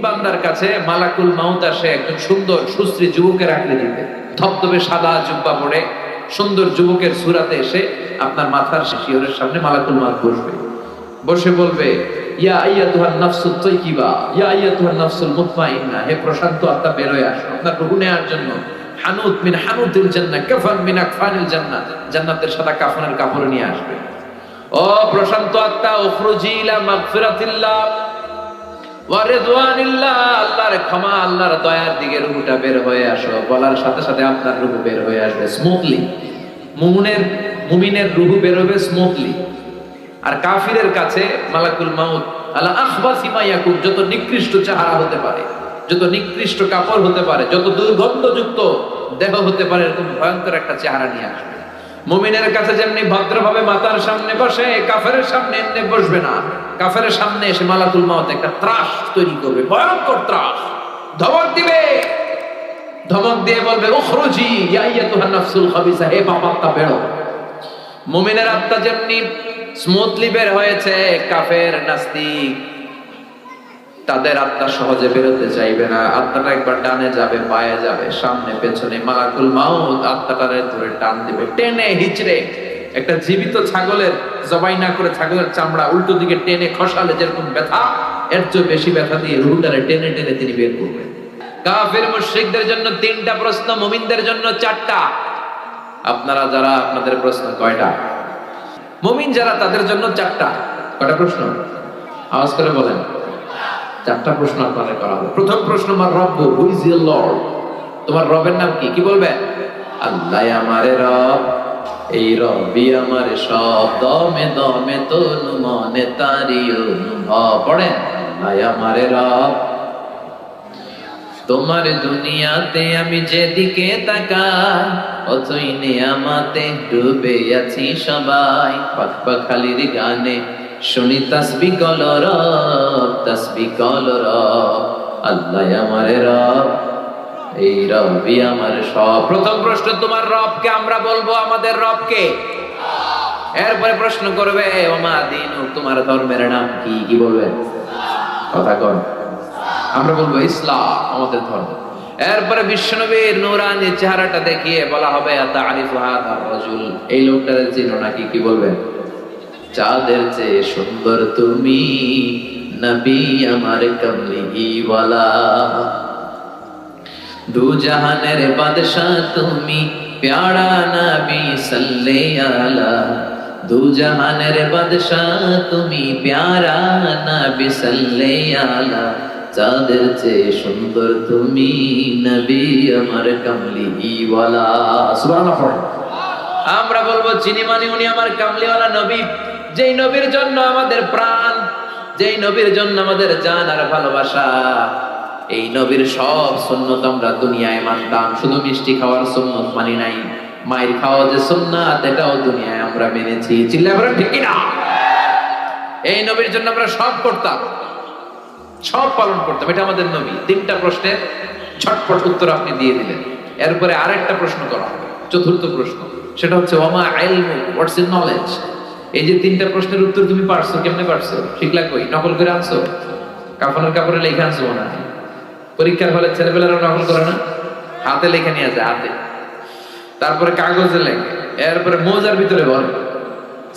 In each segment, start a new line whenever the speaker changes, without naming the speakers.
বান্দার কাছে মালাকুল মাউত আসে একজন সুন্দর সুশ্রী যুবকের আকৃতিতে, ধবধবে সাদা জুব্বা পরে সুন্দর যুবকের সুরাতে এসে আপনার মাথার শিয়রের সামনে মালাকুল মাউত বসবে, বসে বলবে, ইয়া আইয়াতুহান নাফসুত তাইয়্যিবা, ইয়া আইয়াতুহান নাফসুল মুতমাইন্না, হে প্রশান্ত আত্মা বের হয়ে আসো আপনার রূহ নেয়ার জন্য। হানুত মিন হানুতিল জান্নাহ, কাফান মিন আকফানিল জান্নাহ, জান্নাতের সাদা কাফনের কাপড় নিয়ে আসবে। ও প্রশান্ত আত্মা, উখরুজি ইলা মাগফিরাতিল্লাহ ওয়া রিদওয়ানিল্লাহ, আল্লাহর ক্ষমা আল্লাহর দয়ার দিকে রূহটা বের হয়ে আসো। বলার সাথে সাথে আপনার রূহ বের হয়ে আসবে স্মুথলি। মুমিনের রূহ বের হবে স্মুথলি। আর কাফিরের কাছে মালাকুল মাউত আলা আখবাসি মা ইয়াকুন, যত নিকৃষ্ট চেহারা হতে পারে, যত নিকৃষ্ট কাপড় হতে পারে, যত দুর্গন্ধযুক্ত দেহ হতে পারে, এরকম ভয়ঙ্কর একটা চেহারা নিয়ে আসবে। মুমিনের কাছে যেমনি ভদ্রভাবে মাতার সামনে বসে, কাফেরের সামনে এমনি বসবে না। কাফেরের সামনে এসে মালাকুল মাউত একটা ত্রাস তৈরি করবে, ভয়ঙ্কর ত্রাস, ধমক দিবে। ধমক দিয়ে বলবে, উখরুজি ইয়া আইয়াতুহান নাফসুল খাবিসা, হে পাপাত্মা বেরো। মুমিনের আত্মা যেমনি স্মুথলি বের হয়েছে, কাফের নাস্তিক তাদের আত্মা সহজে বেরোতে চাইবে না। আত্মাটা একবার ডানে যাবে, বায়ে যাবে, সামনে পেছনে, মালাকুল মাউত আত্মাটারে ধরে টান দিবে, টেনে হিচড়ে। একটা জীবিত ছাগলের জবাই না করে ছাগলের চামড়া উল্টো দিকে টেনে খসালে যেরকম ব্যথা, এর চেয়ে বেশি ব্যথা দিয়ে রুহটারে টেনে টেনে তিনি বের করবেন। কাফের মুশরিকদের জন্য 3টা প্রশ্ন, মুমিনদের জন্য 4টা। আপনারা যারা, আপনাদের প্রশ্ন কয়টা? মুমিন যারা, তাদের জন্য 4টা। কয়টা প্রশ্ন? আওয়াজ করে বলেন। 4টা প্রশ্ন আপনাদের করা হবে। প্রথম প্রশ্ন, আমার রব্বু, হু ইজ ইওর লর্ড? তোমার রবের নাম কি? কি বলবে? আল্লাহ আমারে রব, এই রবি আমারে সব, দমে দমে তনু মনে তারি অনুভব। পড়েন, আল্লাহ আমারে রব, তোমার দুনিয়াতে আমি যেদিকে তাকাই, অথই নিয়ামতে ডুবে আছি সবাই। পাখ পাখালির গানে শুনি তাসবিহ কলরব, তাসবিহ কলরব। আল্লাহ আমারে রব, এই রবি আমার সব। প্রথম প্রশ্ন, তোমার রবকে? আমরা বলবো আমাদের রবকে। এরপরে প্রশ্ন করবে, ওমা দীনু, তোমার ধর্মের নাম কি? কি বলবে? কথা কন। আমরা বলবো ইসলাম আমাদের ধর্ম। এরপরে বিশ্বনবীর নূরানী চেহারাটা দেখিয়ে বলা হবে, আতারিফু হাদার রাজুল, এই লোকটারে চিনো নাকি? কি বলবেন? চাঁদের চেয়ে সুন্দর তুমি, নবী আমার কমলি ওয়ালা, দু জাহানের বাদশাহ তুমি, প্যারা নবী সাল্লাল্লাহু আলা, দু জাহানের বাদশাহ তুমি, প্যারা নবী সাল্লাল্লাহু আলা, চাঁদের চেয়ে সুন্দর তুমি, নবী আমার কমলি ওয়ালা। সুবহানাল্লাহ। আমরা বলবো, চিনি মানে উনি আমার কামলিওয়ালা নবী, যেই নবীর জন্য আমাদের প্রাণ, যেই নবীর জন্য আমাদের জান আর ভালোবাসা। এই নবীর সব সুন্নত আমরা দুনিয়ায় মানতাম, শুধু মিষ্টি খাওয়ার সুন্নত মানি নাই। মায়ের খাওয়া যে সুন্নাত, এটাও দুনিয়ায় আমরা মেনেছি। চিল্লায় বলেন ঠিক কিনা? এই নবীর জন্য আমরা সব করতাম, সব পালন করতাম। এটা আমাদের নবী। 3টা প্রশ্নের ঝটপট উত্তর আপনি দিয়ে দিলেন। এরপরে আরেকটা প্রশ্ন করা হবে, চতুর্থ প্রশ্ন, সেটা হচ্ছে ওমা ইলমু, হোয়াটস ইউর নলেজ? এই যে 3টা প্রশ্নের উত্তর তুমি পারছো, কেমনে পারছো? শিখলা কই? নকল করে আনছো? কাফনের কাপড়ে লেখা আনছো না? পরীক্ষার হলে ছেলেপেলেরা নকল করে না? হাতে লেখা নিয়ে যায়, হাতে। তারপরে কাগজে লেখে, এরপরে মোজার ভিতরে বলে,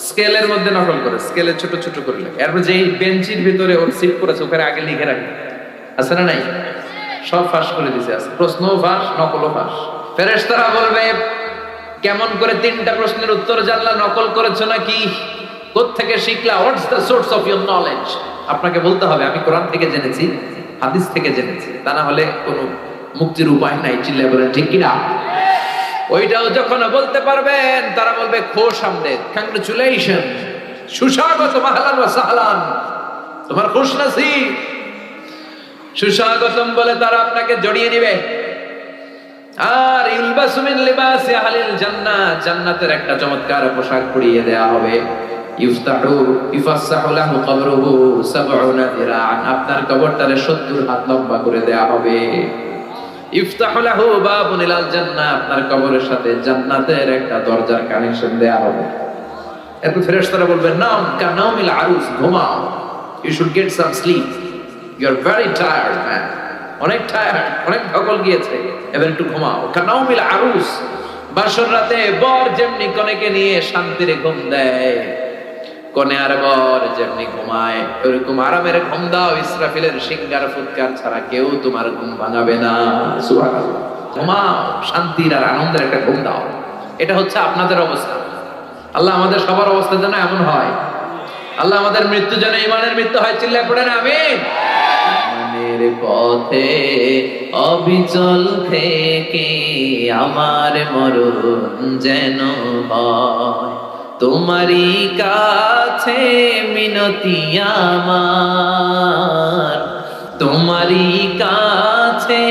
স্কেলের মধ্যে নকল করে, স্কেলে ছোট ছোট করে লেখে। এরপর যেই বেঞ্চির ভিতরে ওর সিট করেছে, ওখানে আগে লিখে রাখে। আছে না নাই? সব ফাঁস করে দিছে। আছে প্রশ্নও ফাঁস, নকলও ফাঁস। ফেরেশতারা বলবে, কেমন করে 3টা প্রশ্নের উত্তর জানলা? নকল করেছো নাকি? কোত্থেকে শিখলা? What's the source of your knowledge? আপনাকে বলতে হবে, আমি কোরআন থেকে জেনেছি, হাদিস থেকে জেনেছি। তা না হলে কোনো মুক্তির উপায় নাই। চিল্লায় বলেন ঠিক কিনা? ওইটাও যখন বলতে পারবেন, তারা বলবে, খোশ আমদেদ, কংগ্রেচুলেশন, সুস্বাগত, মাহলান ওয়া সাহলান, তোমার খুশ নসিব, সুস্বাগতম বলে তারা আপনাকে জড়িয়ে নিবে। আর ইলবাসু মিন লিবাসি আহলিল জান্নাহ, জান্নাতের একটা চমৎকার পোশাক পরিয়ে দেয়া হবে। ইউফাসসাহু লাহু কবরুহু 70 দিরান, আপনার কবরটারে 70 হাত লম্বা করে দেয়া হবে। ইফতাহু লাহু বাবুন ইলাল জান্নাহ, আপনার কবরের সাথে জান্নাতের একটা দরজার কানেকশন দেয়া হবে। এরপর ফেরেশতারা বলবেন, নাম কানাউমিল আরুস, ঘুমাও, you should get some sleep, you are very tired man, অনেক টায়ার্ড, অনেক ধকল গিয়েছে, এবার একটু ঘুমাও। কানাউমিল আরুস, বাসর রাতে বর যেমনি কনেকে নিয়ে শান্তিরে ঘুম দেয়, কনে আর বর যেমনি ঘুমায় ওরকম আরামের ঘুম দাও। ইসরাফিলের সিংগার ফুৎকার ছাড়া কেউ তোমার ঘুম ভাঙাবে না। সুবহানাল্লাহ। ঘুমাও, শান্তির আর আনন্দের একটা ঘুম দাও। এটা হচ্ছে আপনাদের অবস্থা। আল্লাহ আমাদের সবার অবস্থা যেন এমন হয়। আল্লাহ আমাদের মৃত্যু যেন ইমানের মৃত্যু হয়। চিল্লায় পড়েন আমিন। ইমানের পথে অবিচল থেকে আমার মরণ যেন হয়, তোমারই কাছে মিনতি আমার, তোমারই কাছে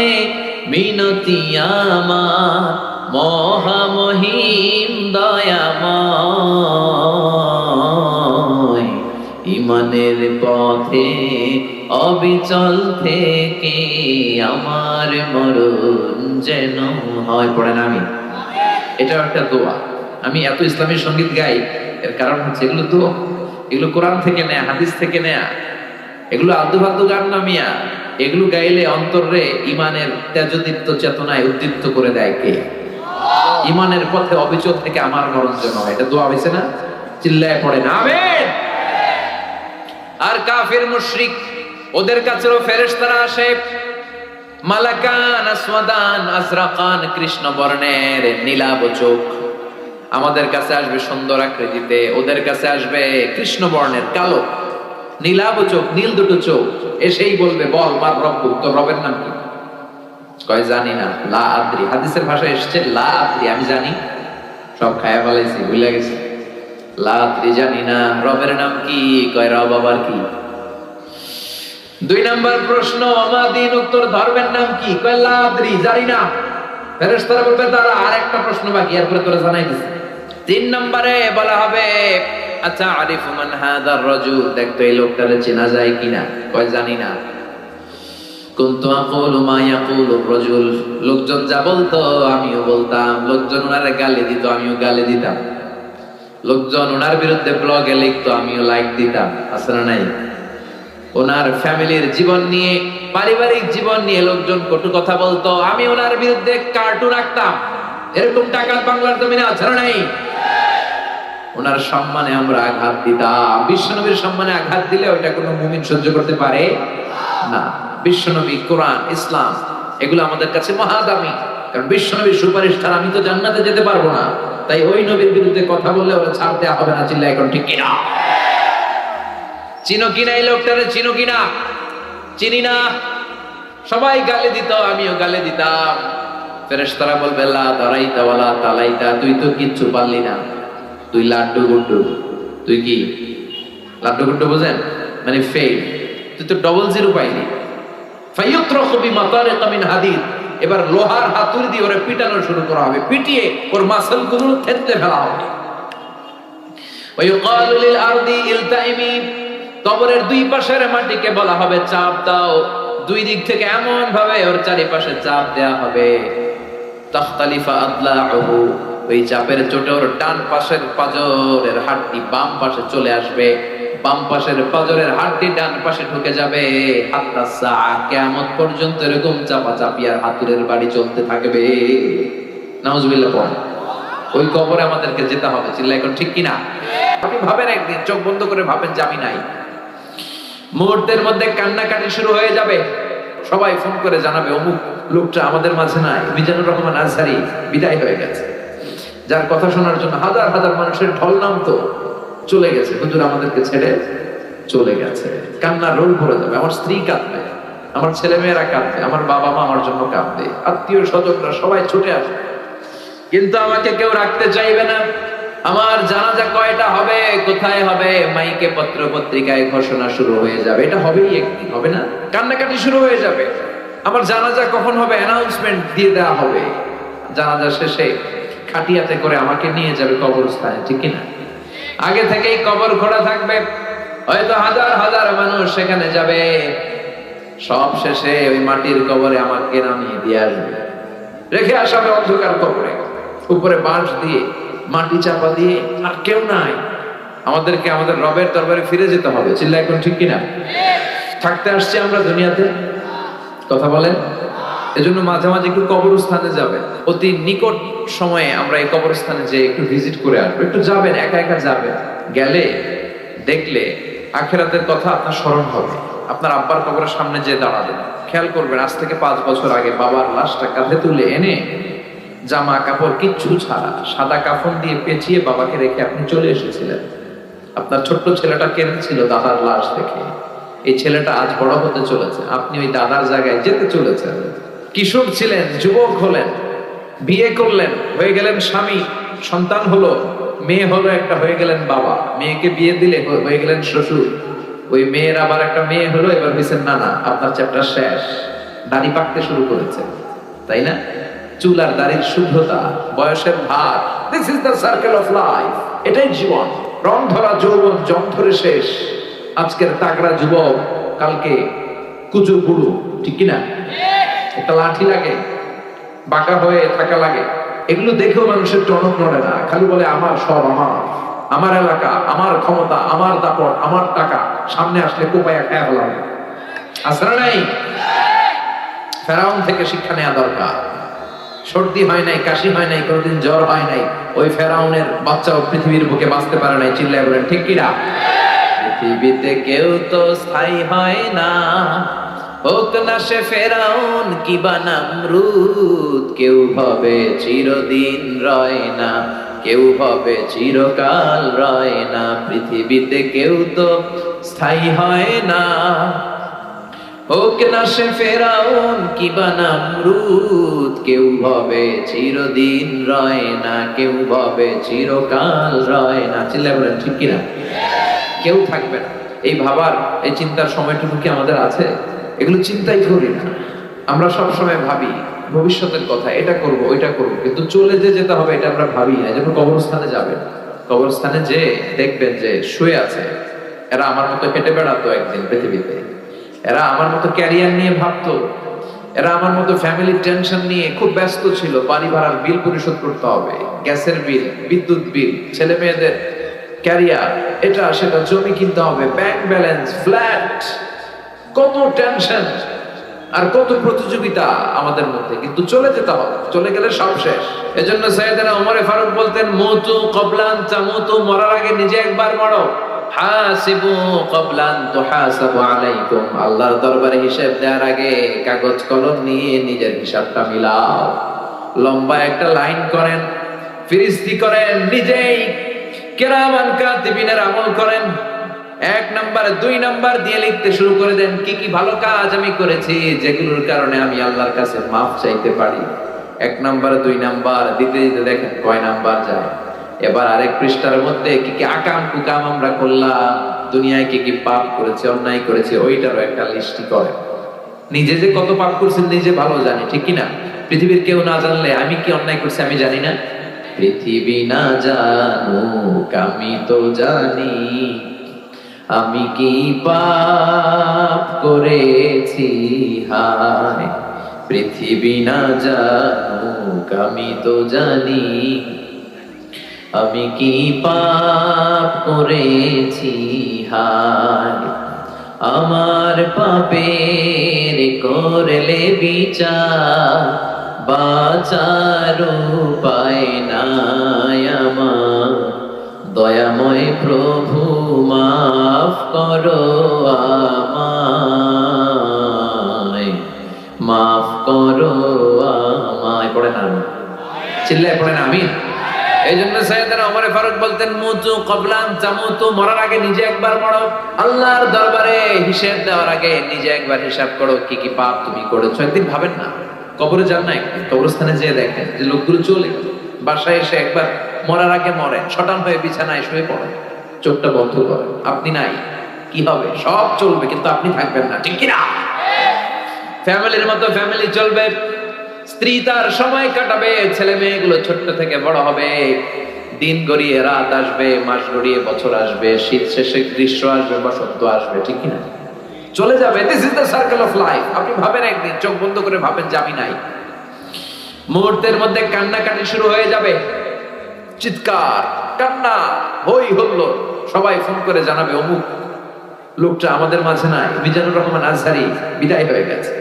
মিনতি আমার, মহামহিম দয়াময়। ইমানের পথে অবিচল থেকে আমার মরণ যেন হয়। পড়েন আমি। এটা একটা দোয়া। আমি এত ইসলামী সঙ্গীত গাই, এর কারণ হচ্ছে এগুলো তো, এগুলো কোরআন থেকে নেয়া, হাদিস থেকে নেয়া, এগুলো আলতু ফালতু গান না মিয়া। এগুলো গাইলে অন্তরে ইমানের তেজদীপ্ত চেতনায় উদ্দীপ্ত করে দেয় কে? ইমানের পথে অবিচল থেকে আমার মরণ যেন হয়। এটা দোয়া হয়েছে না? চিল্লায় পড়েন আমিন। আর কাফির মুশরিক, ওদের কাছেও ফেরেশতারা আসে, মালাকান আসওয়াদান আজরাকান, কৃষ্ণ বর্ণের নীলাভ চোখ। আমাদের কাছে আসবে সুন্দর আকৃতিতে, ওদের কাছে আসবে কৃষ্ণ বর্ণের কালো নীলাভ চোখ, নীল দুটো চোখ। এসেই বলবে, বল মার রব্বুক, তোর রবের নাম কি? কয় জানি না। লা আদ্রি, হাদিসের ভাষায় এসেছে লা আদ্রি, আমি জানি, সব খায়া ফেলাইছি, ভুলে গেছি। লা আদ্রি, জানি না রবের নাম কি? কয় রব আবার কি? 2 নম্বর প্রশ্ন, আমা দিন, উত্তর ধর্মের নাম কি? কয় লা আদ্রি, জানি না। ফেরেশতারা বলবে তারা আর একটা প্রশ্ন বাকি, এরপরে তোরা জানাই দিস। 3 নম্বরে বলা হবে, আচ্ছা আরিফু মান হাদার রাজুল, দেখতো এই লোকটারে চেনা যায় কিনা? কয় জানি না। কুনতু আকুলু মা ইয়াকুলু রাজুল, লোকজন যা বলতো আমিও বলতাম, লোকজন ওনারে গালি দিত আমিও গালি দিতাম, লোকজন ওনার বিরুদ্ধে ব্লগে লিখতো আমিও লাইক দিতাম। আছে না নাই? ওনার ফ্যামিলির জীবন নিয়ে, পারিবারিক জীবন নিয়ে লোকজন কটু কথা বলতো, আমি ওনার বিরুদ্ধে কার্টুন আঁকতাম। এরকম টাকা বাংলার জমিনে আছে না নাই? ওনার সম্মানে আমরা আঘাত দিতাম। বিশ্বনবীর সম্মানে আঘাত দিলে ওইটা কোনো মুমিন সহ্য করতে পারে না। বিশ্বনবী, কোরআন, ইসলাম, এগুলো আমাদের কাছে মহাদামি। কারণ বিশ্বনবীর সুপারিশ ছাড়া আমি তো জান্নাতে যেতে পারবো না। তাই ওই নবীর বিরুদ্ধে কথা বললে ওরা ছাড় দেওয়া হবে না। চিল্লা এখন ঠিক কিনা? চিনো কিনা এই লোকটারে? চিনো কিনা? চিনি না। সবাই গালি দিত, আমিও গালি দিতাম। ফেরেশতারা বলবে, লা দারাইতা ওয়ালা তালাইতা, তুই তো কিচ্ছু পারলি না, তুই লাড্ডু গুড্ডু। তুই কি লাড্ডু গুড্ডু বোঝেন? মানে ফেল। তুই তো ডবল জিরো পাইলি। ফায়ুতরাকু বিমাতারিকা মিন হাদিদ, এবার লোহার হাতুড়ি দিয়ে ওরে পিটানো শুরু করা হবে, পিটিয়ে ওর মাসলগুলো থেতলে ফেলা হবে। ওয়ায়ুকালু লিল আরদি ইলতাইমি, কবরের 2 পাশের মাটিকে বলা হবে চাপ দাও। 2 দিক থেকে এমন ভাবে ওর চারিপাশে চাপ দেয়া হবে, তাখতালিফা আদলাউহু, ওই চাপের চোটে ওর ডান পাশের পাজরের হাড়টি বাম পাশে চলে আসবে, বাম পাশের পাজরের হাড়টি ডান পাশে ঢুকে যাবে। হাত্তা সাআ, কিয়ামত পর্যন্ত এরকম চাপাচাপি আর হাতুড়ের বাড়ি চলতে থাকবে। নাউজুবিল্লাহ পড়েন। ওই কবরে আমাদেরকে যেতে হবে। চিল্লা এখন ঠিক কিনা? আপনি ভাবেন, একদিন চোখ বন্ধ করে ভাবেন যে আমি নাই। মুহূর্তের মধ্যে কান্নাকাটি শুরু হয়ে যাবে। সবাই ফোন করে জানাবে, অমুক লোকটা আমাদের মাঝে নাই, মিজানুর রহমান আজহারী বিদায় হয়ে গেছে। যার কথা শোনার জন্য হাজার হাজার মানুষের ঢল নামতো, চলে গেছে, হুজুর আমাদেরকে ছেড়ে চলে গেছে। কান্নার রোল ভরে যাবে। আমার স্ত্রী কাঁদবে, আমার ছেলে মেয়েরা কাঁদবে, আমার বাবা মা আমার জন্য কাঁদবে, আত্মীয় স্বজনরা সবাই ছুটে আসবে। কিন্তু আমাকে কেউ রাখতে চাইবে না। আমার জানাজা কয়টা হবে, কোথায় হবে, মাইকে পত্র পত্রিকায় ঘোষণা শুরু হয়ে যাবে। এটা হবেই একদিন, হবে না? কান্নাকাটি শুরু হয়ে যাবে। আমার জানাজা কখন হবে অ্যানাউন্সমেন্ট দিয়ে দেওয়া হবে। জানাজা শেষে খাটিয়াতে করে আমাকে নিয়ে যাবে কবরস্থানে, ঠিক কিনা? আগে থেকেই কবর খোঁড়া থাকবে, হয়তো হাজার হাজার মানুষ সেখানে যাবে। সব শেষে ওই মাটির কবরে আমাকে নামিয়ে দিয়ে আসবে, রেখে আসাবে অন্ধকার কবরে, উপরে বাঁশ দিয়ে মাটি চাপা দিয়ে, আর কেউ নাই। আমাদেরকে আমাদের রবের দরবারে ফিরে যেতে হবে। চিল্লা এখন ঠিক কিনা?
থাকতে আসছি আমরা দুনিয়াতে, কথা বলেন। এজন্য মাঝে মাঝে একটু কবরস্থানে যাবেন, অতি নিকট সময়ে আমরা এই কবরস্থানে যে একটু ভিজিট করে আসবো। একটু যাবেন, একা একা যাবেন, গেলে দেখলে আখিরাতের কথা আপনার স্মরণ হবে। আপনার আব্বার কবরের সামনে যে দাঁড়াবেন, খেয়াল করবেন আজ থেকে 5 বছর আগে বাবার লাশটা কাঁধে তুলে এনে জামা কাপড় কিচ্ছু ছাড়া সাদা কাফন দিয়ে পেঁচিয়ে বাবাকে রেখে আপনি চলে এসেছিলেন। আপনার ছোট্ট ছেলেটা কেঁদেছিল দাদার লাশ দেখে। এই ছেলেটা আজ বড় হতে চলেছে, আপনি ওই দাদার জায়গায় যেতে চলেছেন। কিশোর ছিলেন, যুবক হলেন, বিয়ে করলেন, হয়ে গেলেন স্বামী, সন্তান হলো, মেয়ে হলো একটা, হয়ে গেলেন বাবা। মেয়েকে বিয়ে দিলে হয়ে গেলেন শ্বশুর। ওই মেয়ের আবার একটা মেয়ে হলো, এবার হয়েছেন নানা। আপনার চ্যাপ্টার শেষ। দাড়ি পাকতে শুরু করেছে, তাই না? চুল আর দাড়ির শুভ্রতা, বয়সের ভার, this is the circle of life. এটাই জীবন। রং ধরা যৌবন জং ধরে শেষ। আজকের তাগড়া যুবক কালকে কুচু বুড়ো, ঠিক কিনা? একটা লাঠি লাগে, বাঁকা হয়ে থাকা লাগে। এগুলো দেখেও মানুষের টনক নড়ে না, খালি বলে আমার সব আমার, আমার এলাকা, আমার ক্ষমতা, আমার দাপট, আমার টাকা। সামনে আসলে কোপায়া খেয়া ফেলাম। আসরা নাই? ফেরাউন থেকে শিক্ষা নেওয়া দরকার। সর্দি হয় নাই, কাশি হয় নাই, কোনোদিন জ্বর হয় নাই। ওই ফেরাউনের বাচ্চাও পৃথিবীর বুকে বাঁচতে পারে নাই। চিল্লায় বলেন ঠিক কিনা? পৃথিবীতে কেউ তো স্থায়ী হয় না, হোক না সে ফেরাউন কিবা নমরুদ। কেউ ভাবে চিরদিন রয় না, কেউ ভাবে চিরকাল রয় না। পৃথিবীতে কেউ তো স্থায়ী হয় না, হোক না সে ফেরাউন কিবা নমরুদ। কেউ ভাবে চিরদিন রয় না, কেউ ভাবে চিরকাল রয় না। চিল্লায় বলেন ঠিক কিনা? কেউ থাকবে না। এই ভাবার, এই চিন্তার সময়টুকু কি আমাদের আছে? এগুলো চিন্তাই করি না আমরা। সব সময় ভাবি ভবিষ্যতের কথা, এটা করব ওইটা করব, কিন্তু চলে যে যেতে হবে এটা আমরা ভাবি না। যেমন কবরস্থানে যাবেন, কবরস্থানে যে দেখবেন যে শুয়ে আছে, এরা আমার মতো হেঁটে বেড়াতো একদিন পৃথিবীতে, এরা আমার মতো ক্যারিয়ার নিয়ে ভাবতো, এরা আমার মতো ফ্যামিলির টেনশন নিয়ে খুব ব্যস্ত ছিল। বাড়ি ভাড়ার বিল পরিশোধ করতে হবে, গ্যাসের বিল, বিদ্যুৎ বিল, ছেলে মেয়েদের ক্যারিয়ার, এটা সেটা, জমি কিনতে হবে, ব্যাংক ব্যালেন্স, ফ্ল্যাট, কত টেনশন আর কত প্রতিযোগিতা আমাদের মধ্যে। কিন্তু চলে যেতে হবে, চলে গেলে সব শেষ। এজন্য সাইয়েদনা ওমরে ফারুক বলতেন, মুতু ক্বাবলান তামুতু, মরার আগে নিজে একবার মরো। হাসিবু ক্বাবলান তুহাসাবু আলাইকুম, আল্লাহর দরবারে হিসাব দেওয়ার আগে কাগজ কলম নিয়ে নিজের হিসাবটা মিলাও। লম্বা একটা লাইন করেন, ফিরিস্তি করেন, নিজেই কিরামান কাতিবিনের আমল করেন। 1 নাম্বার 2 নাম্বার দিয়ে লিখতে শুরু করে দেন, কি কি ভালো কাজ আমি করেছি যেগুলোর কারণে আমি আল্লাহর কাছে মাফ চাইতে পারি। 1 নাম্বার 2 নাম্বার দিতে দিতে দেখেন কয় নাম্বার যায়। এবার আরেক পৃষ্ঠার মধ্যে কি কি আকাম কুকাম আমরা করলাম, দুনিয়ায় কি কি পাপ করেছে, অন্যায় করেছে, ওইটারও একটা লিস্টি করেন। নিজে যে কত পাপ করছেন নিজে ভালো জানি, ঠিক কিনা? পৃথিবীর কেউ না জানলে আমি কি অন্যায় করছি আমি জানি না? পৃথিবী না জানুক আমি তো জানি, আমি কি পাপ করেছি হায়। পৃথিবী না জানুক আমি তো জানি, আমি কি পাপ করেছি হায়। আমার পাপের করলে বিচার, বাঁচার উপায় নাই আমার। দয়াময় প্রভু মাফ করো আমায়, মাফ করো আমায়। পড়ে না, চিল্লায় পড়ে না আমিন। এই জন্য সাইয়েদনা ওমর ফারুক বলতেন, মুতু ক্বাবলান তামুতু, মরার আগে নিজে একবার মরো। আল্লাহর দরবারে হিসাব দেওয়ার আগে নিজে একবার হিসাব করো কি কি পাপ তুমি করেছো। একদিন ভাবেন না, কবরে যান না, একদিন কবরস্থানে যেয়ে দেখেন যে লোকগুলো চলে গেল, বাসায় এসে একবার মরার আগে মরেন, শটান হয়ে বিছানায় শুয়ে পড়েন, চোখটা বন্ধ করেন। আপনি নাই, কি হবে? সব চলবে, কিন্তু আপনি থাকবেন না, ঠিক কিনা? ফ্যামিলির মতো ফ্যামিলি চলবে, স্ত্রী তার সময় কাটাবে, ছেলে মেয়েগুলো ছোট্ট থেকে বড় হবে, দিন গড়িয়ে রাত আসবে, মাস গড়িয়ে বছর আসবে, শীত শেষে গ্রীষ্ম আসবে, বসন্ত আসবে, ঠিক কিনা? চলে যাবে। This is the circle of life. আপনি ভাবেন একদিন, চোখ বন্ধ করে ভাবেন যে আমি নাই। মুহূর্তের মধ্যে কান্নাকাটি শুরু হয়ে যাবে, চিৎকার, কান্না, হই হল্লোড়। সবাই ফোন করে জানাবে অমুক লোকটা আমাদের মাঝে নাই, মিজানুর রহমান আজহারি বিদায় হয়ে গেছে,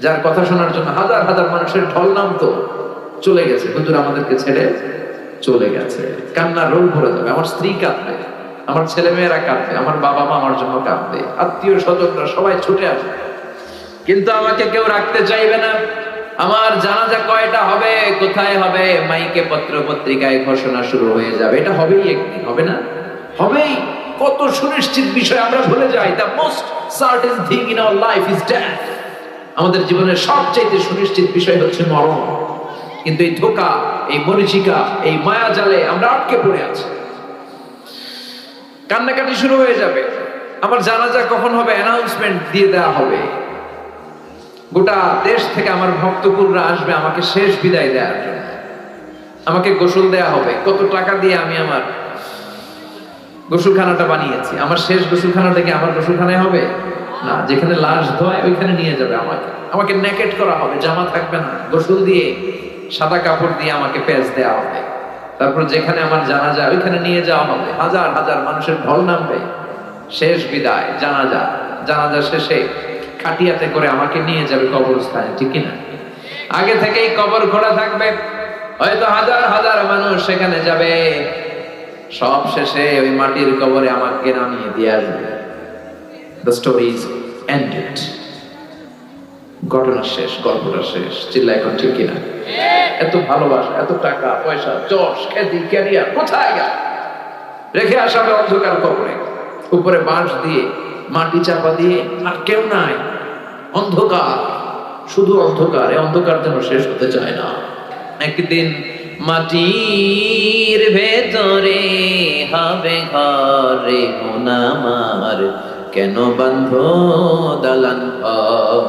যার কথা শোনার জন্য হাজার হাজার মানুষের ঢল নামতো, চলে গেছে। হুজুর আমাদেরকে ছেড়ে চলে গেছে। কান্নার রোল ভরে যাবে, আমার স্ত্রী কাঁদবে, আমার ছেলে মেয়েরা কাঁদবে, আমার বাবা মা আমার জন্য কাঁদবে, আত্মীয় স্বজনরা সবাই ছুটে আসবে, কিন্তু আমাকে কেউ রাখতে চাইবে না। আমার জানাজা কয়টা হবে, কোথায় হবে, মাইকে পত্র পত্রিকায় ঘোষণা শুরু হয়ে যাবে। এটা হবেই একদিন, হবে না? হবেই। কত সুনিশ্চিত বিষয় আমরা ভুলে যাই। The most certain thing in our life is death. আমাদের জীবনের সবচেয়ে সুনিশ্চিত বিষয় হচ্ছে মরণ। কিন্তু এই ধোঁকা, এই মরিচিকা, এই মায়া জালে আমরা আটকে পড়ে আছি। কান্নাকাটি শুরু হয়ে যাবে। আমার জানাজা কখন হবে অ্যানাউন্সমেন্ট দিয়ে দেওয়া হবে। গোটা দেশ থেকে আমার ভক্তকুলরা আসবে আমাকে শেষ বিদায় দেওয়ার জন্য। আমাকে গোসল দেয়া হবে। কত টাকা দিয়ে আমি আমার গোসলখানাটা বানিয়েছি। আমার শেষ গোসলখানাটা কি আমার গোসলখানায় হবে না? যেখানে লাশ ধোয় ওইখানে নিয়ে যাবে আমাকে। আমাকে নেকেট করা হবে, জামা থাকবে না, গোসল দিয়ে সাদা কাপড় দিয়ে আমাকে পেঁচ দেওয়া হবে। তারপর যেখানে আমার জানাজা ওইখানে নিয়ে যাওয়া হবে। হাজার হাজার মানুষের ঢল নামবে। শেষ বিদায়, জানাজা। জানাজা শেষে খাটিয়াতে করে আমাকে নিয়ে যাবে কবরস্থানে, ঠিক কিনা? আগে থেকেই কবর খোঁড়া থাকবে, হয়তো হাজার হাজার মানুষ সেখানে যাবে। সব শেষে ওই মাটির কবরে আমাকে নামিয়ে দিয়ে আসবে। The story is ended. ঘটনা শেষ, গল্পটা শেষ। চিল্লা এখন, ঠিক কিনা? এত ভালোবাসা, এত টাকা পয়সা, যশ খ্যাতি, ক্যারিয়ার কোথায় গেল? রেখে আসাবে অন্ধকার কবরে, উপরে বাঁশ দিয়ে মাটি চাপা দিয়ে, আর কেউ নাই, অন্ধকার, শুধু অন্ধকার। এই অন্ধকার যেন শেষ হতে চায় না। একদিন মাটির ভেতরে হবে ঘরে মন আমার, কেন বাঁধো দালান ঘর?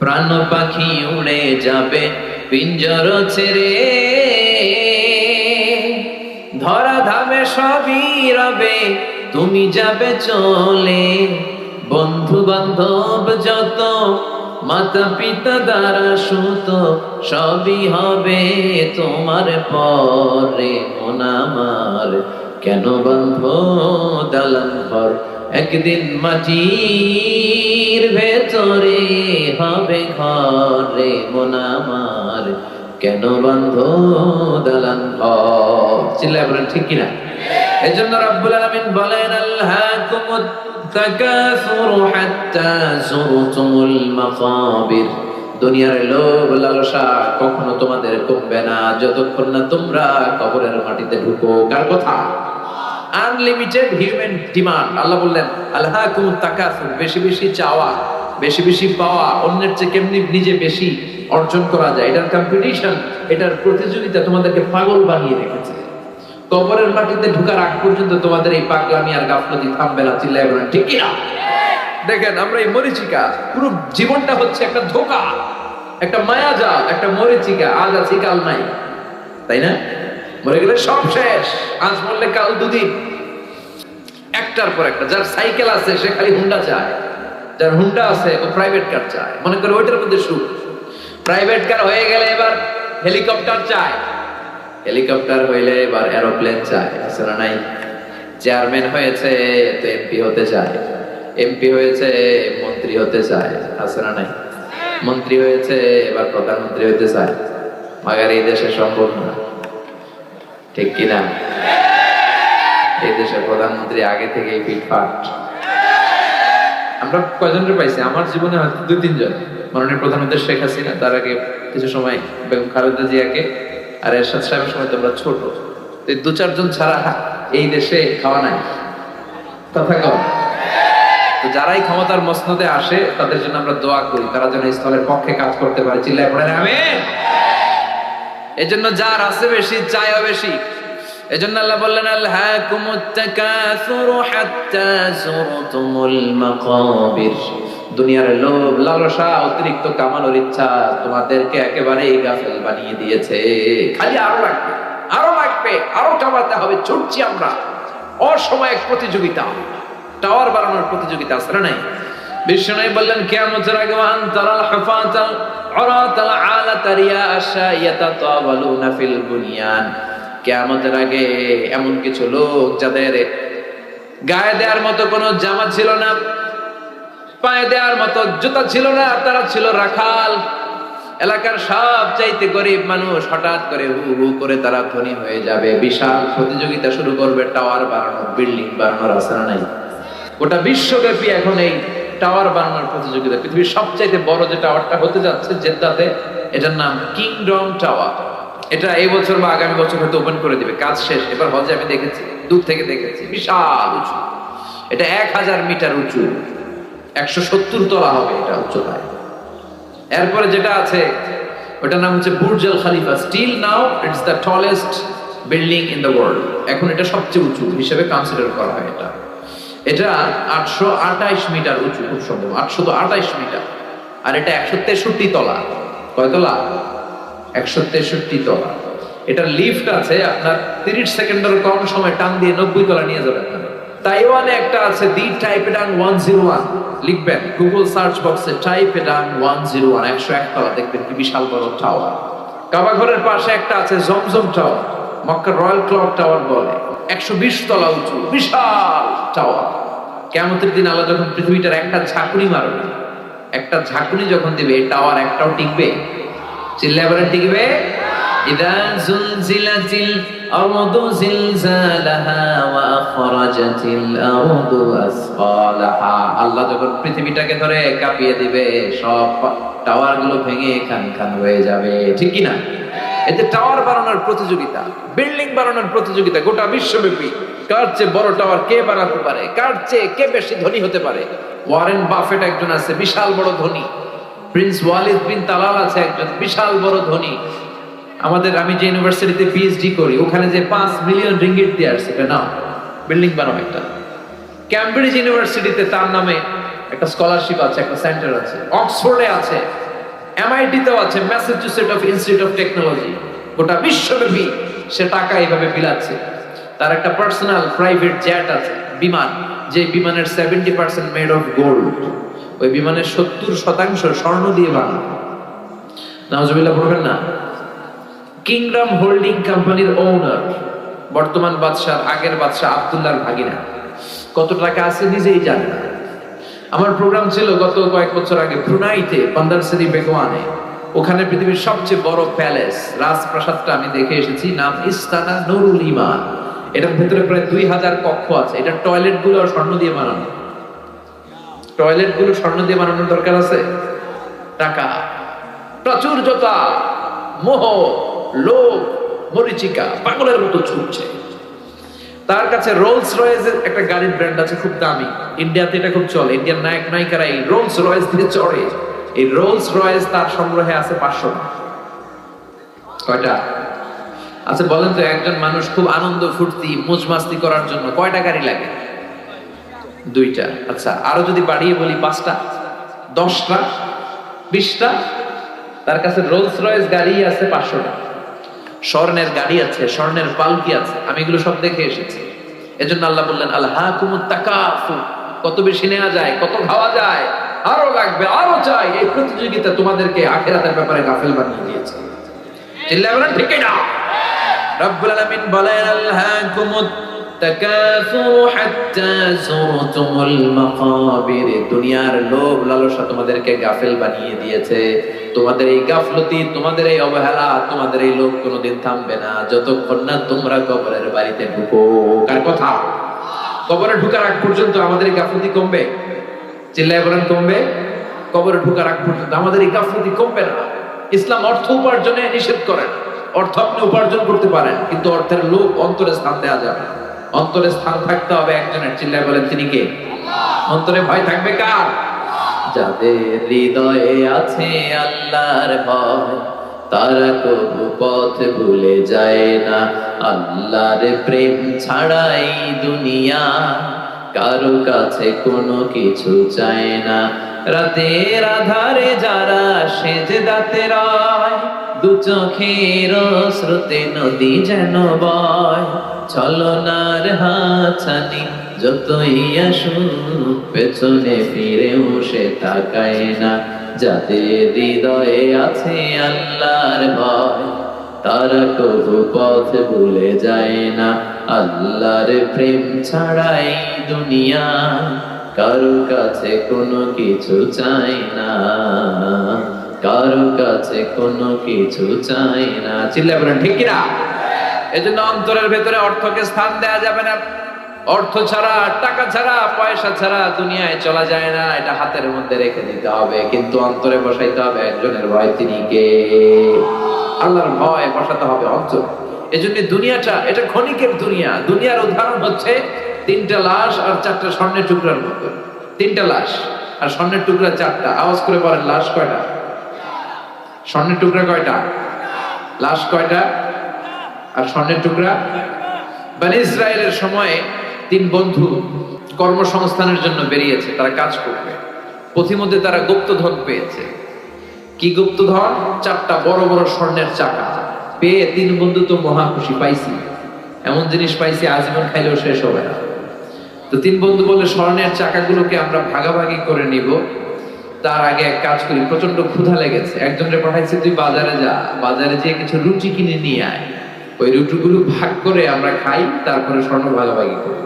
প্রাণ পাখি উড়ে যাবে পিঞ্জর ছেড়ে, ধরা ধামে সবই রবে, তুমি যাবে চলে। বন্ধু বান্ধব যত, মাতা পিতা দ্বারা সুত, সবই হবে তোমার পরে মন আমার, কেন বাঁধো দালান ঘর? একদিন মাটির ভেতরে হবে ঘরে মন আমার, কেন বাঁধো দালান ঘর? চিল্লায় বলেন, ঠিক কিনা? এজন্য রাব্বুল আলামিন বলেন, আল্লাহকুমুত তাকাসুরু হাত্তা যুরতুমুল মাকাবির। দুনিয়ার লোভ লালসা কখনো তোমাদের কমবে না যতক্ষণ না তোমরা কবরের মাটিতে ঢুকো। কার কথা? Unlimited human demand. আল্লাহ বললেন, আল্লাহকুমুত তাকাসুর, বেশি বেশি চাওয়া, বেশি বেশি পাওয়া, অন্যের চেয়ে কেমনি নিজে বেশি অর্জন করা যায়, এটার কম্পিটিশন, এটার প্রতিযোগিতা তোমাদেরকে পাগল বানিয়ে রেখেছে। কবরের মাটিতে ঢোকার আগ পর্যন্ত তোমাদের এই পাগলামি আর গাফলতি থামবে না। চিল্লায় বলেন, ঠিক কিনা? দেখেন, আমরা এই মরিচিকা, পুরো জীবনটা হচ্ছে একটা ধোঁকা, একটা মায়াজাল, একটা মরিচিকা। আজ আছি কাল নাই, তাই না? মরে গেলে সব শেষ। আজ মরলে কাল দুদিন, একটার পর একটা। যার সাইকেল আছে সে খালি হুন্ডা চায়, যার হুন্ডা আছে ও প্রাইভেট কার চায়, মনে করে ওইটার মধ্যে সুখ। প্রাইভেট কার হয়ে গেলে এবার হেলিকপ্টার চায়, হেলিকপ্টার হইলে এবার এরোপ্লেন চায়, আছে না নাই? চেয়ারম্যান হয়েছে তো এমপি হতে চায়, এমপি হয়েছে মন্ত্রী হতে চায়, আছে না নাই? মন্ত্রী হয়েছে এবার প্রধানমন্ত্রী হতে চায়। মাগার এই দেশে সম্ভব না, ঠিক কিনা? এই দেশের প্রধানমন্ত্রী আগে থেকেই ফিটফাট। আমরা কয়জনকে পাইছি? আমার জীবনে হয়তো 2-3 জন। মাননীয় প্রধানমন্ত্রী শেখ হাসিনা, তার আগে কিছু সময় বেগম খালেদা জিয়াকে, আর এরশাদ সাহেবের সময় তোমরা ছোট। এই 2-4 জন ছাড়া এই দেশে খাওয়া নাই, কথা কও। তো যারাই ক্ষমতার মসনদে আসে তাদের জন্য আমরা দোয়া করি, তারা যেন ইসলামের পক্ষে কাজ করতে পারে। চিল্লায় পড়েন আমিন। এজন্য যার আছে বেশি, চায়ও বেশি। এজন্য আল্লাহ বললেন, আলহাকুমুত তাকাসুরু হাত্তা যুরতুমুল মাকাবির। দুনিয়ার লোভ লালসা, অতিরিক্ত কামানোর ইচ্ছা তোমাদেরকে একেবারেই গাফেল বানিয়ে দিয়েছে। খালি আরো লাগবে, আরো লাগবে, আরো কামাতে হবে। ছুটছি আমরা, অসময়ে প্রতিযোগিতা, টাওয়ার বানানোর প্রতিযোগিতা, আছে না নাই? বিশ্বনবী বললেন, কিয়ামতের আগে ওয়ান তারাল হাফাতাল উরাতাল আলাতা রিয়াশা ইয়াতাতাওয়ালুনা ফিল বুনিয়ান। কিয়ামতের আগে এমন কিছু লোক যাদের গায়ে দেওয়ার মতো কোনো জামা ছিল না, পায়ে দেওয়ার মতো জুতা ছিল না, তারা ছিল রাখাল। এলাকার সব চাইতে গরিব মানুষ হঠাৎ করে হু হু করে তারা ধনী হয়ে যাবে, বিশাল প্রতিযোগিতা শুরু করবে, টাওয়ার বানানোর, বিল্ডিং বানানোর। আছে না নাই? গোটা বিশ্বব্যাপী এখন এই টাওয়ার বানানোর প্রতিযোগিতা। পৃথিবীর সবচাইতে বড় যে টাওয়ারটা হতে যাচ্ছে জেদ্দাতে, এটার নাম কিংডম টাওয়ার। এটা এই বছর বা আগামী বছর হয়তো ওপেন করে দিবে, কাজ শেষ। এবার হজে আমি দেখেছি, দূর থেকে দেখেছি, বিশাল উঁচু। এটা 1000 মিটার উঁচু, 170 তলা হবে এটা উচ্চতায়। এরপরে যেটা আছে ওটার নাম হচ্ছে Burj Al Khalifa. Still now it's the tallest building in the world. এখন এটা সবচেয়ে উঁচু হিসেবে কনসিডার করা হয়। এটা 828 মিটার উঁচু, খুব সম্ভব 828 মিটার। আর এটা 163 তলা। কয় তলা? 163 তলা। এটার লিফট আছে, আপনার 30 সেকেন্ডের কম সময় টান দিয়ে 90 তলা নিয়ে যাবে। তাইওয়ানে একটা আছে দি টাইপেডাং 101, লিখবেন গুগল সার্চ বক্সে টাইপেডাং 101, 101 তলা, দেখবেন কি বিশাল বড় টাওয়ার। কাবা ঘরের পাশে একটা আছে জমজম টাওয়ার, মক্কার রয়্যাল ক্লক টাওয়ার বলে, 120 তলা উঁচু, বিশাল টাওয়ার। কিয়ামতের দিন আল্লাহ যখন পৃথিবীটার একটা ঝাঁকুনি মারবে, একটা ঝাঁকুনি যখন দিবে, এই টাওয়ার একটাও টিকবে? চিল্লায় বলেন টিকবে? ইদা জুলজিলাতিল আরদু জিলজালাহা ওয়া আখরাজাতিল আরদু আসফালাহা। আল্লাহ যখন পৃথিবীটাকে ধরে কাঁপিয়ে দিবে, সব টাওয়ার গুলো ভেঙে খান খান হয়ে যাবে, ঠিক কি না? এতে টাওয়ার বানানোর প্রতিযোগিতা, বিল্ডিং বানানোর প্রতিযোগিতা গোটা বিশ্বব্যাপী। কার চেয়ে বড় টাওয়ার কে বানাতে পারে, কার চেয়ে কে বেশি ধনী হতে পারে। ওয়ারেন বাফেট একজন আছে, বিশাল বড় ধনী। প্রিন্স ওয়ালিদ বিন তালাল আছে একজন, বিশাল বড় ধনী। আমি যে ইউনিভার্সিটিতে পিএইচডি করি, ওখানে যে 5 মিলিয়ন রিঙ্গিট দিয়ে আসছে, এটা নাও বিল্ডিং বানাও একটা। ক্যামব্রিজ ইউনিভার্সিটিতে তার নামে একটা স্কলারশিপ আছে, একটা সেন্টার আছে। অক্সফোর্ডে আছে, এমআইটিতেও আছে, Massachusetts of institute of technology. গোটা বিশ্বব্যাপী সে টাকা এইভাবে বিলাচ্ছে। তার একটা পার্সোনাল প্রাইভেট জেট আছে, বিমান, যে বিমানের 70% মেড অফ গোল্ড। ওই বিমানের 70% স্বর্ণ দিয়ে বানানো। নাউজুবিল্লাহ বলবেন না? কিংডম হোল্ডিং কোম্পানির ওনার, বর্তমান বাদশাহ, আগের বাদশাহ আব্দুল্লাহর ভাগিনা। কত টাকা আছে নিজেই জানে না। আমার প্রোগ্রাম ছিল গত কয়েক বছর আগে ব্রুনাইতে, বান্দারসেরি বেগওয়ানে। ওখানে পৃথিবীর সবচেয়ে বড় প্যালেস, রাজপ্রাসাদটা আমি দেখে এসেছি, নাম ইস্তানা নুরুল ইমান। এটার ভেতরে প্রায় 2000 কক্ষ আছে। এটা টয়লেট গুলো স্বর্ণ দিয়ে বানানো। টয়লেট গুলো স্বর্ণ দিয়ে বানানোর দরকার আছে? টাকা, প্রাচুর্যতা, মোহ, লোভ, মরিচিকা পাগলের মতো ছুটছে। তার কাছে রোলস রয়েসের একটা গাড়ির ব্র্যান্ড আছে, খুব দামি। ইন্ডিয়াতে এটা খুব চলে। ইন্ডিয়ান নায়ক নায়িকারা এই রোলস রয়েস দিয়ে চড়ে। এই রোলস রয়েস তার সংগ্রহে আছে 500। কয়টা আছে বলেন তো? একজন মানুষ খুব আনন্দ ফুর্তি মौज মাস্তি করার জন্য কয়টা গাড়ি লাগে? 2টা। আচ্ছা, আরো যদি বাড়িয়ে বলি 5টা, 10টা, 20টা। তার কাছে রোলস রয়েস গাড়ি আছে 500টা। স্বর্ণের গাড়ি আছে, স্বর্ণের পালকি আছে। আমি এগুলো সব দেখে এসেছি। এজন্য আল্লাহ বললেন আলহাকুমুত তাকাসুর, কত বেশি নেওয়া যায়, কত খাওয়া যায়, আরো লাগবে, আরো চাই। এই প্রতিযোগিতা তোমাদেরকে আখিরাতের ব্যাপারে গাফেল বানিয়ে দিয়েছে। চিল্লায় বলেন ঠিক না? রব্বুল আলামিন বলেন আলহাকুমুত তাকাসুর হাত্তা যুরতুমুল মাকাবির। দুনিয়ার লোভ লালসা তোমাদেরকে গাফেল বানিয়ে দিয়েছে। তোমাদের এই গাফলতি, তোমাদের এই অবহেলা, তোমাদের এই লোভ কোনোদিন থামবে না যতক্ষণ না তোমরা কবরের বাড়িতে ঢুকো। কার কথা? কবরে ঢুকার আগ পর্যন্ত আমাদের এই গাফলতি কমবে? চিল্লায় বলেন কমবে? কবরে ঢুকার আগ পর্যন্ত আমাদের এই গাফলতি কমবে না। ইসলাম অর্থ উপার্জনে নিষেধ করেন। অর্থ আপনি উপার্জন করতে পারেন, কিন্তু অর্থের লোভ অন্তরে স্থান দেওয়া যাবে না। অন্তরে স্থান থাকতে হবে একজনের। চিল্লায় বলেন তিনি কে? অন্তরে ভয় থাকবে কার? যাদের হৃদয়ে আছে আল্লাহর ভয়, তারা কবু পথ ভুলে যায় না। আল্লাহর প্রেম ছাড়াই দুনিয়া কারো কাছে কোনো কিছু চায় না। রাতের আধারে যারা সেজদাতে রয়, দু চোখের স্রোতে নদী যেন বয়। ছলনার হাতছানি যতই আসুক, পেছনে ফিরেও সে তাকায় না। যাদের হৃদয়ে আছে আল্লাহর ভয়, তারা কবু পথ ভুলে যায় না।
আল্লাহর প্রেম ছাড়াই দুনিয়া কারো কাছে কোনো কিছু চাই না, কারো কাছে কোনো কিছু চাই না। চিল্লায় বলেন ঠিক কিনা? এজন্য অন্তরের ভেতরে অর্থকে স্থান দেয়া যাবে না। অর্থ ছাড়া, টাকা ছাড়া, পয়সা ছাড়া দুনিয়ায় চলা যায় না। এটা হাতের মধ্যে রেখে দিতে হবে, কিন্তু অন্তরে বসাইতে হবে একজনের ভয়। তিনি কে? আল্লাহর ভয় বসাতে হবে অন্তরে। এজন্য দুনিয়াটা এটা ক্ষণিকের দুনিয়া। দুনিয়ার উদাহরণ হচ্ছে 3টা লাশ আর 4টা স্বর্ণের টুকরার মতো। 3টা লাশ আর স্বর্ণের টুকরা 4টা। আওয়াজ করে বলেন, লাশ কয়টা? স্বর্ণের টুকরা কয়টা? লাশ কয়টা? আর স্বর্ণের টুকরা? বনি ইসরায়েলের সময়ে 3 বন্ধু কর্মসংস্থানের জন্য বেরিয়েছে, তারা কাজ করবে। পথিমধ্যে তারা গুপ্তধন পেয়েছে। কি গুপ্তধন? 4টা বড় বড় স্বর্ণের চাকা পেয়ে 3 বন্ধু তো মহা খুশি, পাইছি, এমন জিনিস পাইছি আজীবন খাইলেও শেষ হবে না। তো 3 বন্ধু বলে, স্বর্ণের চাকাগুলোকে আমরা ভাগাভাগি করে নিব, তার আগে এক কাজ করি, প্রচন্ড ক্ষুধা লেগেছে। একজনের পাঠাইছে, তুই বাজারে যা, বাজারে যেয়ে কিছু রুটি কিনে নিয়ে আয়, ওই রুটিগুলো ভাগ করে আমরা খাই, তারপরে স্বর্ণ ভাগাভাগি করি।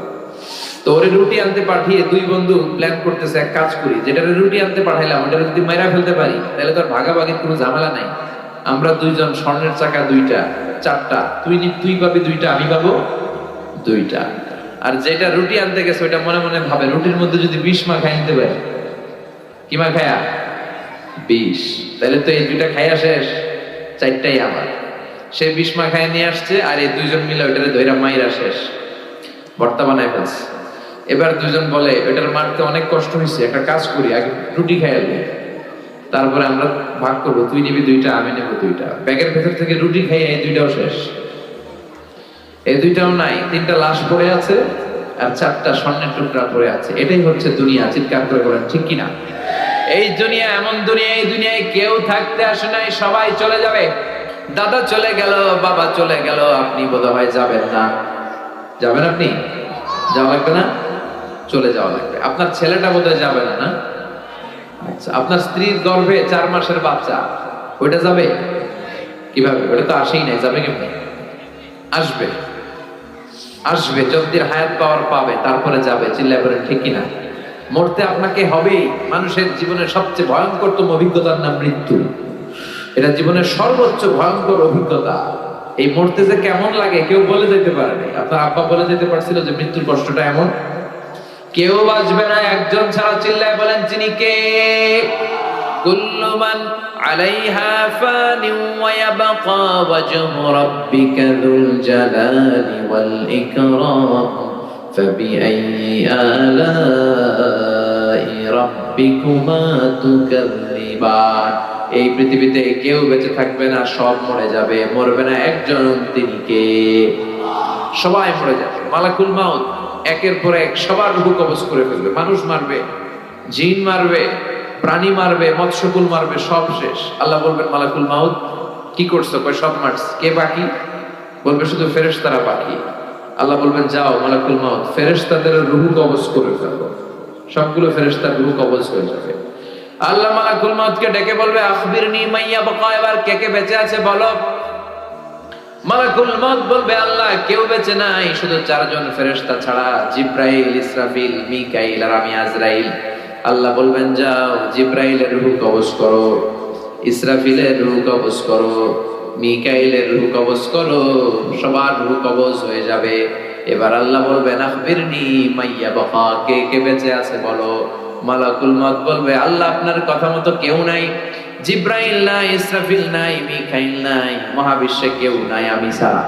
তো ওরে রুটি আনতে পাঠিয়ে 2 বন্ধু প্ল্যান করতেছে, এক কাজ করি, যেটারে রুটি আনতে পাঠাইলাম ওটা যদি মাইরা ফেলতে পারি তাহলে তো আর ভাগাভাগির কোনো ঝামেলা নাই। আমরা 2 জন, স্বর্ণের চাকা 2টা, 4টা, তুই পাবি 2টা, আমি পাবো 2টা। আর যেটা রুটি আনতে গেছে ওইটা মনে মনে ভাবে, রুটির মধ্যে যদি 20 মাখাই নিতে পারি, কি মাখায়া? 20, তাহলে তো এই 2টা খাইয়া শেষ, 4টাই আমার। সে 20 মাখায় নিয়ে আসছে, আর এই 2 জন মিলে ওইটারে ধইরা মাইরা শেষ, ভর্তা বানায় ফেলছে। এবার 2 জন বলে, ওইটার মারতে অনেক কষ্ট হয়েছে, একটা কাজ করি, আগে রুটি খাইয়া দিই, তারপরে আমরা ভাগ করবো, তুই নিবি 2টা, আমি নেবো 2টা। ব্যাগের ভেতর থেকে রুটি খাইয়া এই 2টাও শেষ, এই 2টাও নাই। 3টা লাশ পড়ে আছে আর 4টা স্বর্ণের টুকরা পড়ে আছে। এটাই হচ্ছে দুনিয়া। চিৎকার করে বলেন ঠিক কিনা? এই দুনিয়া এমন দুনিয়া, এই দুনিয়ায় কেউ থাকতে আসে নাই, সবাই চলে যাবে। দাদা চলে গেল, বাবা চলে গেল, আপনি বোধহয় যাবেন না। যাবেন? আপনি যাওয়া লাগবে না? চলে যাওয়া লাগবে। আপনার ছেলেটা বোধহয় যাবে না, না? আচ্ছা, আপনার স্ত্রীর গর্ভে 4 মাসের বাচ্চা, ওইটা যাবে কিভাবে? ওটা তো আসেই নাই, যাবে কেমনি? আসবে, আসবে, যতদিন হায়াত পাওয়ার পাবে তারপরে যাবে। চিল্লায় বলেন ঠিক কিনা? মরতে আপনাকে হবেই। মানুষের জীবনের সবচেয়ে ভয়ঙ্করতম অভিজ্ঞতার নাম মৃত্যু। এটা জীবনের সর্বোচ্চ ভয়ঙ্কর অভিজ্ঞতা। এই মরতে যে কেমন লাগে কেউ বলে যেতে পারে না। আপনার আব্বা বলে যেতে পারছিল যে মৃত্যুর কষ্টটা এমন? কেউ বাঁচবে না একজন ছাড়া। চিল্লায় বলেন যিনি কে? কুল্লু মান আলাইহা ফানি ওয়া ইয়াবকা ওয়াজহু রাব্বিকা যুল জালালি ওয়াল ইকরাম ফাবিআইয়ি আলাই রাব্বিকুমা তুকাযযিবান। এই পৃথিবীতে কেউ বেঁচে থাকবে না, সব মরে যাবে। মরবে না একজন, তিনি কে? সবাই মরে যাবে। মালাকুল মাউত একের পর এক সবার রূহ কবজ করে ফেলবে। মানুষ মারবে, জিন মারবে, প্রাণী মারবে, মৎস্যকুল মারবে, সব শেষ। আল্লাহ বলবেন, মালাকুল মাউত কি করছো? কয় সব মারছি। কে বাকি? বলবে শুধু ফেরেশতারা বাকি। আল্লাহ বলবেন, যাও মালাকুল মাউত ফেরেশতাদের রূহ কবজ করে ফেলো। সবগুলো ফেরেশতার রূহ কবজ হয়ে যাবে। আল্লাহ মালাকুল মাউতকে ডেকে বলবে, আখবিরনি মাইয়া বাকা, এবার কে কে বেঁচে আছে বলো। মালাকুল মউত বলবে, আল্লাহ কেউ বেঁচে নাই, শুধু 4 জন ফেরেশতা ছাড়া, জিব্রাইল, ইসরাফিল, মিকাইল আর আমি আজরাইল। আল্লাহ বলবেন, যাও জিব্রাইলের রূহ কবজ করো, ইসরাফিলের রূহ কবজ করো, মিকাইলের রূহ কবজ করো, সবার রূহ কবজ হয়ে যাবে। এবার আল্লাহ বলবেন, আখবিরনি মাইয়া বাকা, কে কে বেঁচে আছে বলো। মালাকুল মউত বলবে, আল্লাহ আপনার কথা মতো কেউ নাই, জিব্রাইল নাই, ইসরাফিল নাই, মিকাইল নাই, মহাবিশ্বে কেউ নাই আমি ছাড়া,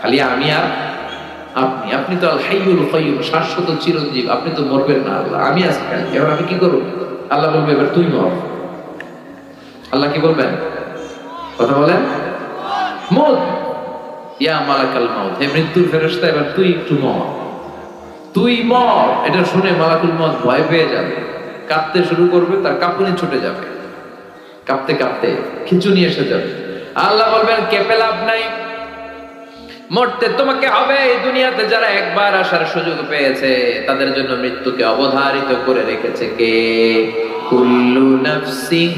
খালি আমি আর আপনি। আপনি তো আল হাইয়ুল কাইয়ুম, শাশ্বত চিরঞ্জীব, আপনি তো মরবেন না। আল্লাহ আমি আছি খালি, এবার আমি কি করব? আল্লাহ বলবে, এবার তুই মর। আল্লাহ কি বলবেন? কথা বলেন। মর, ইয়া মালাকাল মাউত, হে মৃত্যুর ফেরেশতা, এবার তুই একটু মর, তুই মর। এটা শুনে মালাকুল মউত ভয় পেয়ে যাবে, কাঁপতে শুরু করবে, তার কাঁপুনি ছুটে যাবে, কাঁপতে কাঁপতে খিঁচুনি এসে যাবে। আল্লাহ বলবেন, কেঁপে লাভ নাই, মরতে তোমাকে হবে। এই দুনিয়াতে যারা একবার আসার সুযোগ পেয়েছে তাদের জন্য মৃত্যুকে অবধারিত করে রেখেছে কে? কুল্লু নাফসিন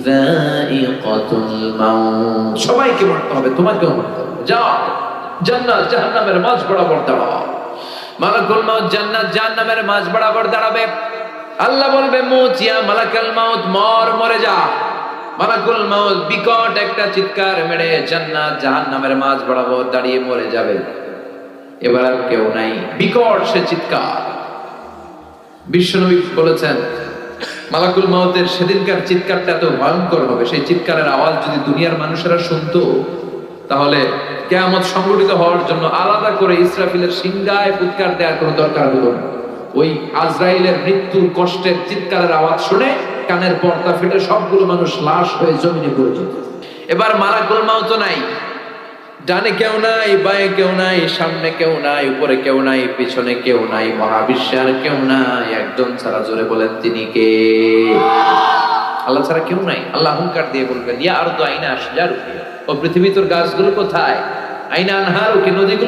যায়িকাতুল মাউত, সবাইকে মরতে হবে, তোমাকেও মরতে হবে। যাও
জান্নাত জাহান্নামের মাঝ বরাবর দাঁড়াও। মালাকুল মাউত জান্নাত জাহান্নামের মাঝ বরাবর দাঁড়াবে। আল্লাহ বলবে মুত ইয়া মালাকুল মাউত, মর, মরে যা। মালাকুল মাউত বিকট একটা চিৎকার মেরে জান্নাত জাহান্নামের মাঝ বরাবর দাঁড়িয়ে মরে যাবে। এবার আর কেউ নাই, বিকট সে চিৎকার। বিশ্বনবী বলেছেন মালাকুল মাউতের সেদিনকার চিৎকারটা এত ভয়ঙ্কর হবে, সেই চিৎকারের আওয়াজ যদি দুনিয়ার মানুষেরা শুনতো তাহলে কিয়ামত সংঘটিত হওয়ার জন্য আলাদা করে ইসরাফিলের সিংহায় ফুৎকার দেওয়ার কোনো দরকার হতো না। ওই আজরাইলের মৃত্যুর কষ্টের চিৎকারের আওয়াজ শুনে কানের পর্দা ফেটে সবগুলো মানুষ লাশ হয়ে জমিনে পড়ে যেত। এবার মালাকুল মাউত নাই, ডানে কেউ নাই, বাঁয়ে কেউ নাই, সামনে কেউ নাই, উপরে কেউ নাই, পিছনে কেউ নাই, মহাবিশ্বে আর কেউ নাই। একজন ছাড়া, জোরে বলেন তিনি কে? আল্লাহ ছাড়া কেউ নাই। আল্লাহ হুঙ্কার দিয়ে বলবেন ইয়া আরদু আইনা আশজারুকি, ও পৃথিবী তোর গাছগুলো কোথায়? আইনা আনহারুকি, নদীগুলো